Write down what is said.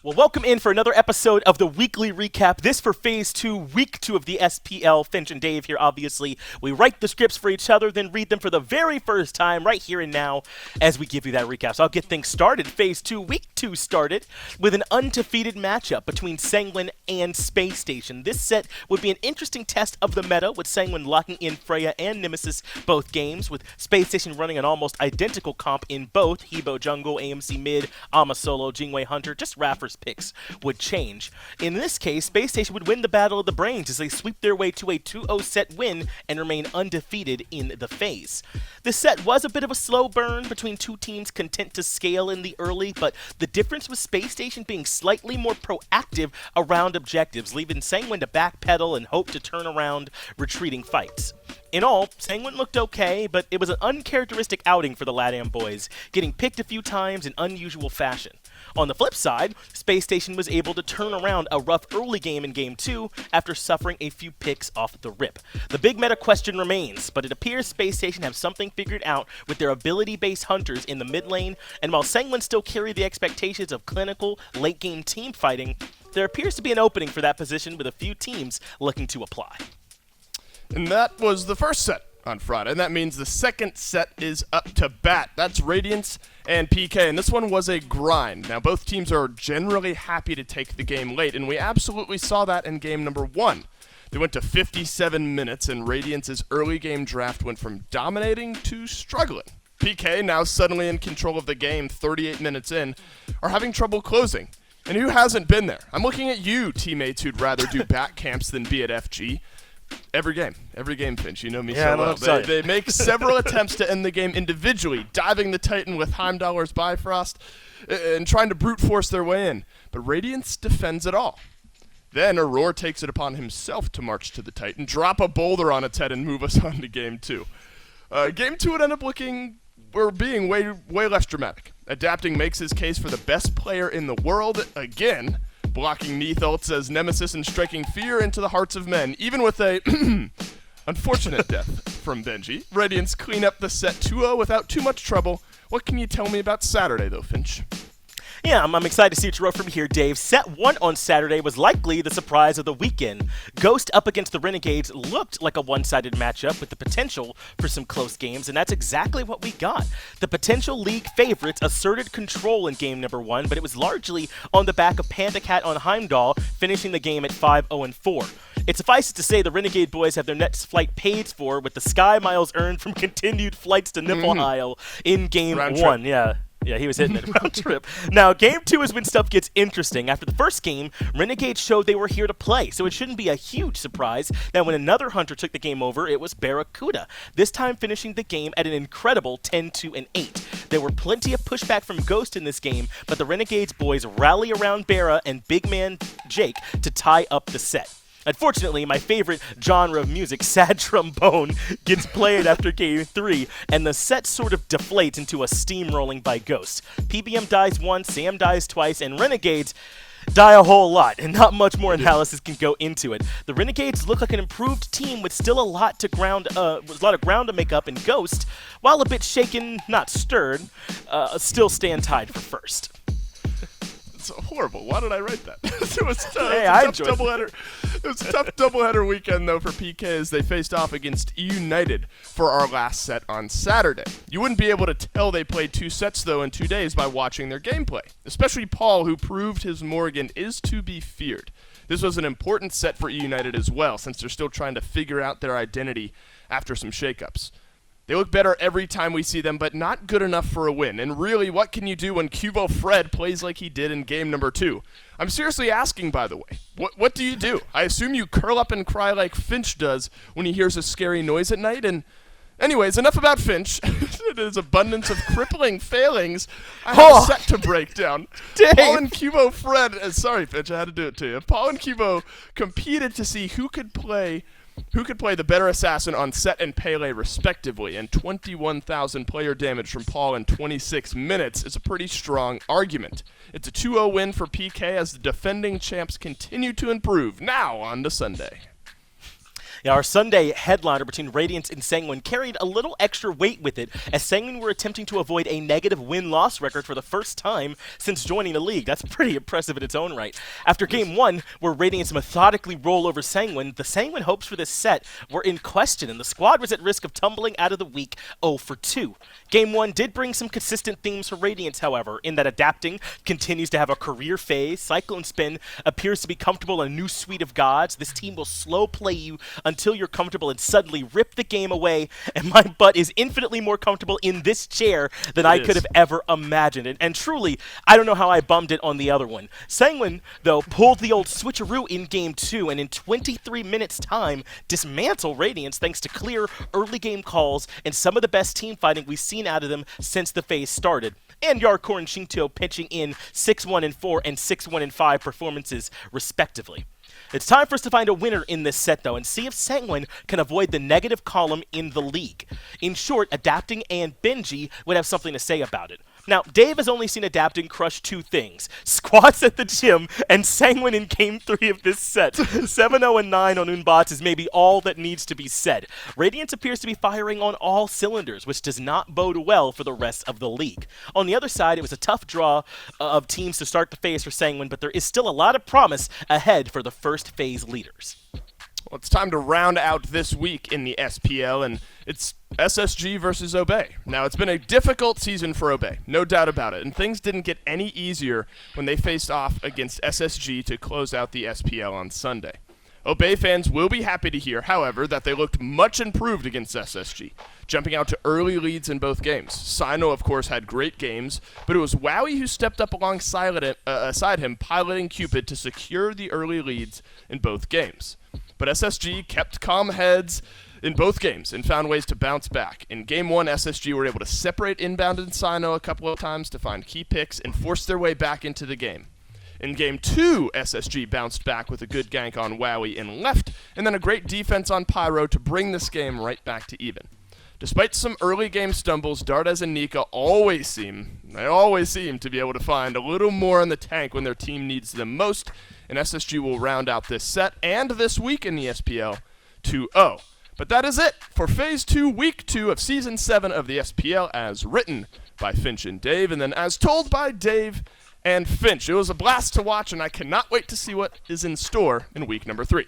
Well, welcome in for another episode of the weekly recap. This for Phase 2, Week 2 of the SPL. Finch and Dave here, obviously. We write the scripts for each other, then read them for the very first time, right here and now, as we give you that recap. So I'll get things started. Phase 2, Week 2 started with an undefeated matchup between Sanguine and Space Station. This set would be an interesting test of the meta, with Sanguine locking in Freya and Nemesis both games, with Space Station running an almost identical comp in both Hebo Jungle, AMC Mid, Ama Solo, Jingwei Hunter, just Raffer's picks would change. In this case, Space Station would win the Battle of the Brains as they sweep their way to a 2-0 set win and remain undefeated in the phase. This set was a bit of a slow burn between two teams content to scale in the early, but the difference was Space Station being slightly more proactive around objectives, leaving Sanguine to backpedal and hope to turn around retreating fights. In all, Sanguine looked okay, but it was an uncharacteristic outing for the LATAM boys, getting picked a few times in unusual fashion. On the flip side, Space Station was able to turn around a rough early game in Game 2 after suffering a few picks off the rip. The big meta question remains, but it appears Space Station have something figured out with their ability-based hunters in the mid lane, and while Sanguine still carry the expectations of clinical, late-game team fighting, there appears to be an opening for that position with a few teams looking to apply. And that was the first set on Friday, and that means the second set is up to bat. That's Radiance and PK, and this one was a grind. Now, both teams are generally happy to take the game late, and we absolutely saw that in game number 1. They went to 57 minutes, and Radiance's early game draft went from dominating to struggling. PK, now suddenly in control of the game 38 minutes in, are having trouble closing. And who hasn't been there? I'm looking at you, teammates who'd rather do back camps than be at FG. Every game, Finch. You know me so well. They make several attempts to end the game individually, diving the Titan with Heimdallr's Bifrost and trying to brute force their way in. But Radiance defends it all. Then Aurora takes it upon himself to march to the Titan, drop a boulder on its head, and move us on to Game 2. Game 2 would end up being way less dramatic. Adapting makes his case for the best player in the world again, blocking Neath ults as Nemesis and striking fear into the hearts of men, even with a unfortunate death from Benji. Radiance clean up the set 2-0 without too much trouble. What can you tell me about Saturday, though, Finch? Yeah, I'm excited to see what you wrote from here, Dave. Set 1 on Saturday was likely the surprise of the weekend. Ghost up against the Renegades looked like a one-sided matchup with the potential for some close games, and that's exactly what we got. The potential league favorites asserted control in game number 1, but it was largely on the back of Panda Cat on Heimdall, finishing the game at 5-0-4. It suffices to say the Renegade boys have their next flight paid for with the Sky Miles earned from continued flights to Niflheim in game 1. Yeah, he was hitting it round trip. Now, Game 2 is when stuff gets interesting. After the first game, Renegades showed they were here to play, so it shouldn't be a huge surprise that when another hunter took the game over, it was Barracuda, this time finishing the game at an incredible 10-2-8. There were plenty of pushback from Ghost in this game, but the Renegades boys rally around Barra and big man Jake to tie up the set. Unfortunately, my favorite genre of music, sad trombone, gets played after Game 3, and the set sort of deflates into a steamrolling by Ghost. PBM dies once, Sam dies twice, and Renegades die a whole lot, and not much more analysis can go into it. The Renegades look like an improved team with still a lot of ground to make up, and Ghost, while a bit shaken, not stirred, still stand tied for first. Horrible. Why did I write that? It was tough. Hey, It was a tough doubleheader weekend, though, for PK as they faced off against United for our last set on Saturday. You wouldn't be able to tell they played 2 sets, though, in 2 days by watching their gameplay, especially Paul, who proved his Morgan is to be feared. This was an important set for United as well, since they're still trying to figure out their identity after some shakeups. They look better every time we see them, but not good enough for a win. And really, what can you do when Cubo Fred plays like he did in game number 2? I'm seriously asking, by the way. What do you do? I assume you curl up and cry like Finch does when he hears a scary noise at night. And anyways, enough about Finch. His abundance of crippling failings. I have a set to break down. Dang. Paul and Cubo Fred, sorry Finch, I had to do it to you. Paul and Cubo competed to see who could play the better assassin on Set and Pele respectively, and 21,000 player damage from Paul in 26 minutes is a pretty strong argument. It's a 2-0 win for PK as the defending champs continue to improve. Now on to Sunday. Now, our Sunday headliner between Radiance and Sanguine carried a little extra weight with it, as Sanguine were attempting to avoid a negative win-loss record for the first time since joining the league. That's pretty impressive in its own right. After Game 1, where Radiance methodically roll over Sanguine, the Sanguine hopes for this set were in question, and the squad was at risk of tumbling out of the week 0 for 2. Game 1 did bring some consistent themes for Radiance, however, in that adapting continues to have a career phase, Cyclone Spin appears to be comfortable in a new suite of gods, this team will slow play you until you're comfortable and suddenly rip the game away, and my butt is infinitely more comfortable in this chair than I could have ever imagined. And truly, I don't know how I bummed it on the other one. Sanguine, though, pulled the old switcheroo in Game 2, and in 23 minutes' time, dismantle Radiance thanks to clear early game calls and some of the best team fighting we've seen out of them since the phase started. And Yarkor and Xingqiu pitching in 6-1-4 and 6-1-5 performances, respectively. It's time for us to find a winner in this set, though, and see if Sanguine can avoid the negative column in the league. In short, Adapting and Benji would have something to say about it. Now, Dave has only seen Adapting crush two things: squats at the gym and Sanguine in Game 3 of this set. 7-0-9 on Unbots is maybe all that needs to be said. Radiance appears to be firing on all cylinders, which does not bode well for the rest of the league. On the other side, it was a tough draw of teams to start the phase for Sanguine, but there is still a lot of promise ahead for the first phase leaders. Well, it's time to round out this week in the SPL, and it's SSG versus Obey. Now, it's been a difficult season for Obey, no doubt about it, and things didn't get any easier when they faced off against SSG to close out the SPL on Sunday. Obey fans will be happy to hear, however, that they looked much improved against SSG, jumping out to early leads in both games. Sino, of course, had great games, but it was Wowie who stepped up alongside him, piloting Cupid to secure the early leads in both games. But SSG kept calm heads in both games and found ways to bounce back. In Game 1, SSG were able to separate Inbound and Sino a couple of times to find key picks and force their way back into the game. In Game 2, SSG bounced back with a good gank on Wowie and left, and then a great defense on Pyro to bring this game right back to even. Despite some early game stumbles, Dardes and Nika always seem to be able to find a little more in the tank when their team needs them most, and SSG will round out this set and this week in the SPL 2-0. But that is it for Phase 2, Week 2 of Season 7 of the SPL, as written by Finch and Dave, and then as told by Dave and Finch. It was a blast to watch, and I cannot wait to see what is in store in week number 3.